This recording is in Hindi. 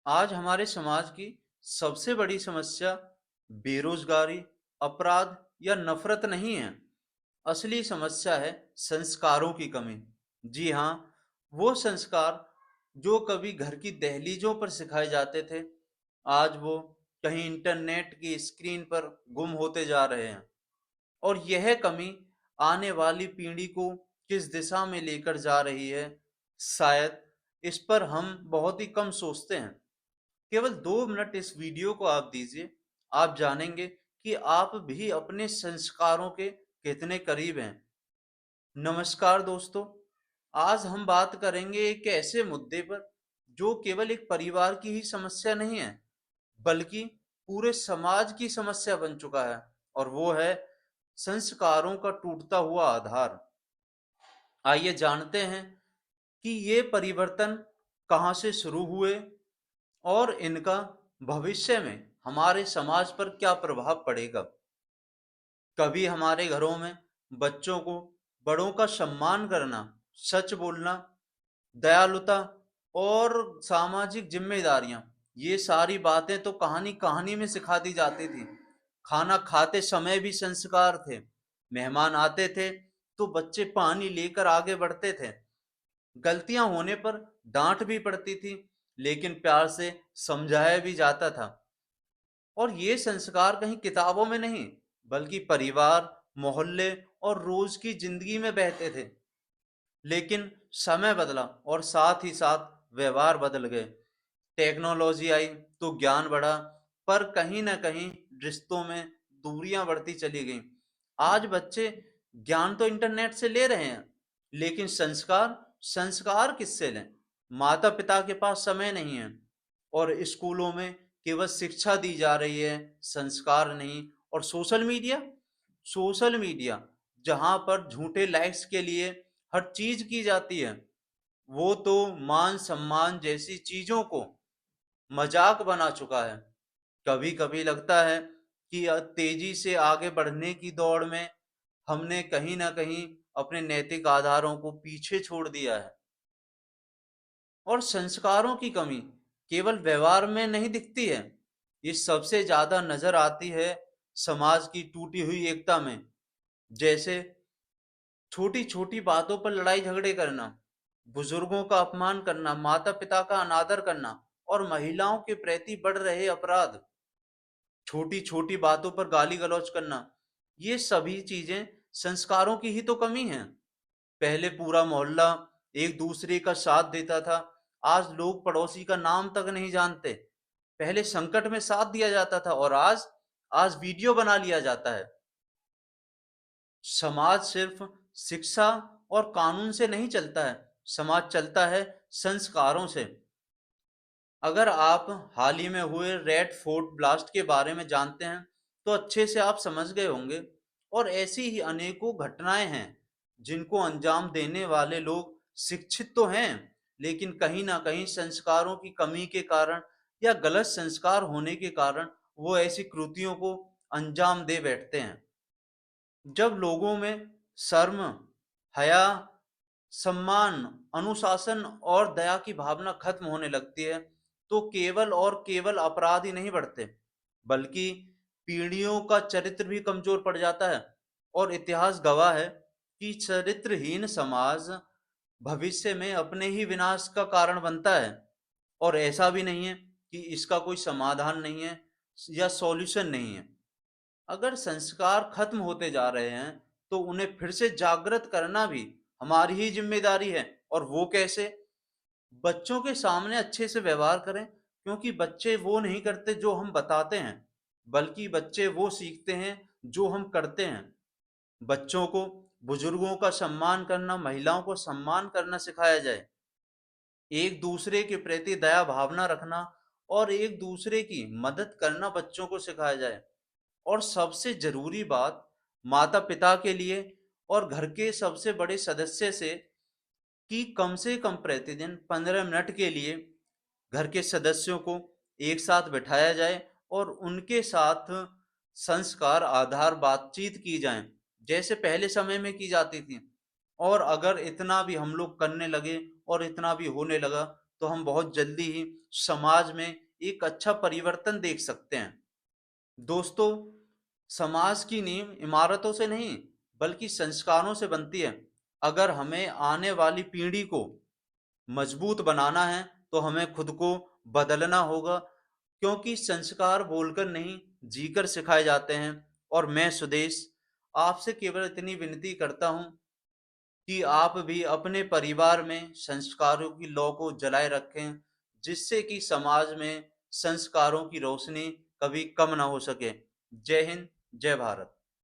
आज हमारे समाज की सबसे बड़ी समस्या बेरोजगारी, अपराध या नफरत नहीं है। असली समस्या है संस्कारों की कमी। जी हाँ, वो संस्कार जो कभी घर की दहलीजों पर सिखाए जाते थे, आज वो कहीं इंटरनेट की स्क्रीन पर गुम होते जा रहे हैं। और यह कमी आने वाली पीढ़ी को किस दिशा में लेकर जा रही है, शायद इस पर हम बहुत ही कम सोचते हैं। केवल 2 मिनट इस वीडियो को आप दीजिए, आप जानेंगे कि आप भी अपने संस्कारों के कितने करीब हैं। नमस्कार दोस्तों, आज हम बात करेंगे एक ऐसे मुद्दे पर जो केवल एक परिवार की ही समस्या नहीं है, बल्कि पूरे समाज की समस्या बन चुका है। और वो है संस्कारों का टूटता हुआ आधार। आइए जानते हैं कि ये परिवर्तन कहाँ से शुरू हुए और इनका भविष्य में हमारे समाज पर क्या प्रभाव पड़ेगा। कभी हमारे घरों में बच्चों को बड़ों का सम्मान करना, सच बोलना, दयालुता और सामाजिक जिम्मेदारियां, ये सारी बातें तो कहानी कहानी में सिखा दी जाती थी। खाना खाते समय भी संस्कार थे। मेहमान आते थे तो बच्चे पानी लेकर आगे बढ़ते थे। गलतियां होने पर डांट भी पड़ती थी, लेकिन प्यार से समझाया भी जाता था। और ये संस्कार कहीं किताबों में नहीं, बल्कि परिवार, मोहल्ले और रोज की जिंदगी में बहते थे। लेकिन समय बदला और साथ ही साथ व्यवहार बदल गए। टेक्नोलॉजी आई तो ज्ञान बढ़ा, पर कहीं ना कहीं रिश्तों में दूरियां बढ़ती चली गईं। आज बच्चे ज्ञान तो इंटरनेट से ले रहे हैं, लेकिन संस्कार संस्कार किससे लें? माता पिता के पास समय नहीं है और स्कूलों में केवल शिक्षा दी जा रही है, संस्कार नहीं। और सोशल मीडिया जहां पर झूठे लाइक्स के लिए हर चीज की जाती है, वो तो मान सम्मान जैसी चीजों को मजाक बना चुका है। कभी कभी लगता है कि तेजी से आगे बढ़ने की दौड़ में हमने कहीं ना कहीं अपने नैतिक आधारों को पीछे छोड़ दिया है। और संस्कारों की कमी केवल व्यवहार में नहीं दिखती है, ये सबसे ज्यादा नजर आती है समाज की टूटी हुई एकता में। जैसे छोटी छोटी बातों पर लड़ाई झगड़े करना, बुजुर्गों का अपमान करना, माता पिता का अनादर करना और महिलाओं के प्रति बढ़ रहे अपराध, छोटी छोटी बातों पर गाली गलौज करना, ये सभी चीजें संस्कारों की ही तो कमी है। पहले पूरा मोहल्ला एक दूसरे का साथ देता था, आज लोग पड़ोसी का नाम तक नहीं जानते। पहले संकट में साथ दिया जाता था और आज आज वीडियो बना लिया जाता है। समाज सिर्फ शिक्षा और कानून से नहीं चलता है, समाज चलता है संस्कारों से। अगर आप हाल ही में हुए रेड फोर्ट ब्लास्ट के बारे में जानते हैं, तो अच्छे से आप समझ गए होंगे। और ऐसी ही अनेकों घटनाएं हैं जिनको अंजाम देने वाले लोग शिक्षित तो हैं, लेकिन कहीं ना कहीं संस्कारों की कमी के कारण या गलत संस्कार होने के कारण वो ऐसी कृतियों को अंजाम दे बैठते हैं। जब लोगों में शर्म, हया, सम्मान, अनुशासन और दया की भावना खत्म होने लगती है, तो केवल और केवल अपराध ही नहीं बढ़ते, बल्कि पीढ़ियों का चरित्र भी कमजोर पड़ जाता है। और इतिहास गवाह है कि चरित्रहीन समाज भविष्य में अपने ही विनाश का कारण बनता है। और ऐसा भी नहीं है कि इसका कोई समाधान नहीं है या सॉल्यूशन नहीं है। अगर संस्कार खत्म होते जा रहे हैं, तो उन्हें फिर से जागृत करना भी हमारी ही जिम्मेदारी है। और वो कैसे? बच्चों के सामने अच्छे से व्यवहार करें, क्योंकि बच्चे वो नहीं करते जो हम बताते हैं, बल्कि बच्चे वो सीखते हैं जो हम करते हैं। बच्चों को बुजुर्गों का सम्मान करना, महिलाओं को सम्मान करना सिखाया जाए, एक दूसरे के प्रति दया भावना रखना और एक दूसरे की मदद करना बच्चों को सिखाया जाए। और सबसे जरूरी बात, माता पिता के लिए और घर के सबसे बड़े सदस्य कि कम से कम प्रतिदिन 15 मिनट के लिए घर के सदस्यों को एक साथ बिठाया जाए और उनके साथ संस्कार आधार बातचीत की जाए, जैसे पहले समय में की जाती थी। और अगर इतना भी हम लोग करने लगे और इतना भी होने लगा, तो हम बहुत जल्दी ही समाज में एक अच्छा परिवर्तन देख सकते हैं। दोस्तों, समाज की नींव इमारतों से नहीं, बल्कि संस्कारों से बनती है। अगर हमें आने वाली पीढ़ी को मजबूत बनाना है, तो हमें खुद को बदलना होगा, क्योंकि संस्कार बोलकर नहीं, जीकर सिखाए जाते हैं। और मैं सुदेश आपसे केवल इतनी विनती करता हूँ कि आप भी अपने परिवार में संस्कारों की लौ को जलाए रखें, जिससे कि समाज में संस्कारों की रोशनी कभी कम ना हो सके। जय हिंद, जय भारत।